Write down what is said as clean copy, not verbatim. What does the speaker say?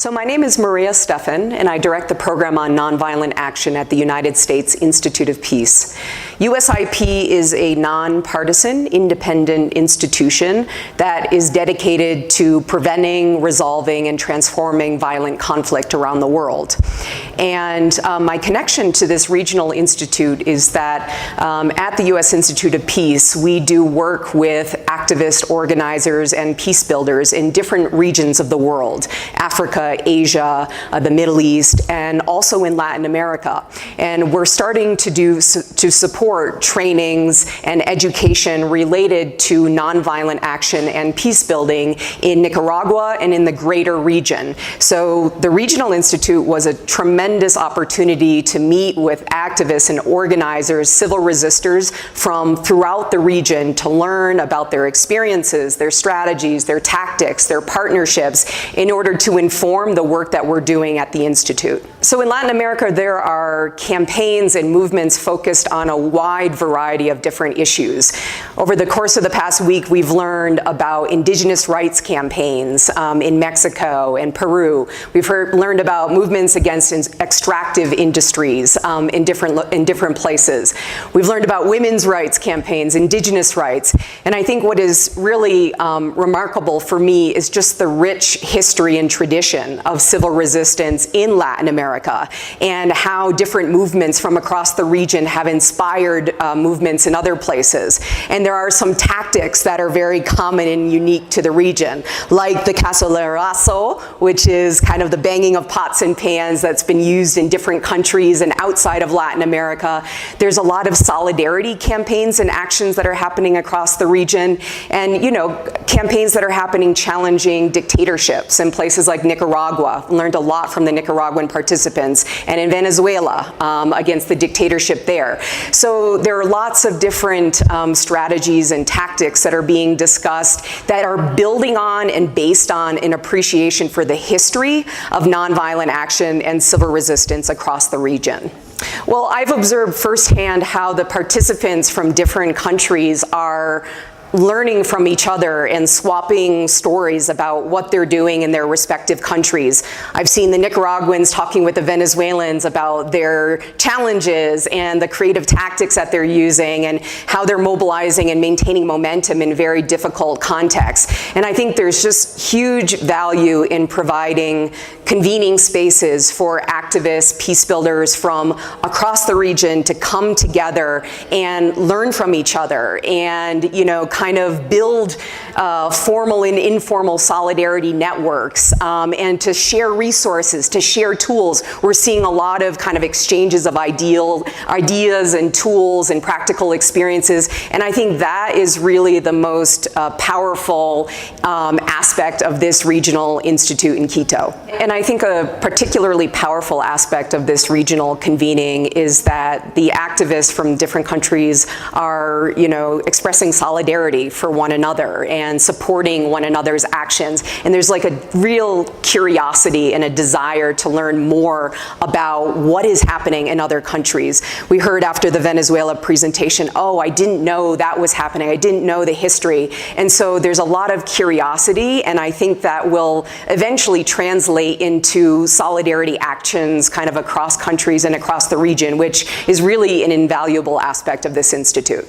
So my name is Maria Stephan, and I direct the program on nonviolent action at the United States Institute of Peace. USIP is a nonpartisan, independent institution that is dedicated to preventing, resolving, and transforming violent conflict around the world. And my connection to this regional institute is that at the U.S. Institute of Peace, we do work with activist organizers and peace builders in different regions of the world, Africa, Asia, the Middle East, and also in Latin America. And we're starting to support trainings and education related to nonviolent action and peace building in Nicaragua and in the greater region. So the Regional Institute was a tremendous opportunity to meet with activists and organizers, civil resistors from throughout the region to learn about their experiences, their strategies, their tactics, their partnerships in order to inform the work that we're doing at the Institute. So in Latin America, there are campaigns and movements focused on a wide variety of different issues. Over the course of the past week, we've learned about indigenous rights campaigns in Mexico and Peru. We've learned about movements against extractive industries in different places. We've learned about women's rights campaigns, indigenous rights, and I think what is really remarkable for me is just the rich history and tradition of civil resistance in Latin America and how different movements from across the region have inspired movements in other places. And there are some tactics that are very common and unique to the region, like the cacerolazo, which is kind of the banging of pots and pans that's been used in different countries and outside of Latin America. There's a lot of solidarity campaigns and actions that are happening across the region, and campaigns that are happening challenging dictatorships in places like Nicaragua. Learned a lot from the Nicaraguan participants, and in Venezuela against the dictatorship there. So there are lots of different strategies and tactics that are being discussed that are building on and based on an appreciation for the history of nonviolent action and civil resistance across the region. Well, I've observed firsthand how the participants from different countries are learning from each other and swapping stories about what they're doing in their respective countries. I've seen the Nicaraguans talking with the Venezuelans about their challenges and the creative tactics that they're using and how they're mobilizing and maintaining momentum in very difficult contexts. And I think there's just huge value in providing convening spaces for activists, peace builders from across the region to come together and learn from each other and, kind of build formal and informal solidarity networks and to share resources, to share tools. We're seeing a lot of kind of exchanges of ideas and tools and practical experiences, and I think that is really the most powerful aspect of this regional institute in Quito. And I think a particularly powerful aspect of this regional convening is that the activists from different countries are, expressing solidarity for one another and supporting one another's actions. And there's like a real curiosity and a desire to learn more about what is happening in other countries. We heard after the Venezuela presentation, oh, I didn't know that was happening. I didn't know the history. And so there's a lot of curiosity, and I think that will eventually translate into solidarity actions kind of across countries and across the region, which is really an invaluable aspect of this institute.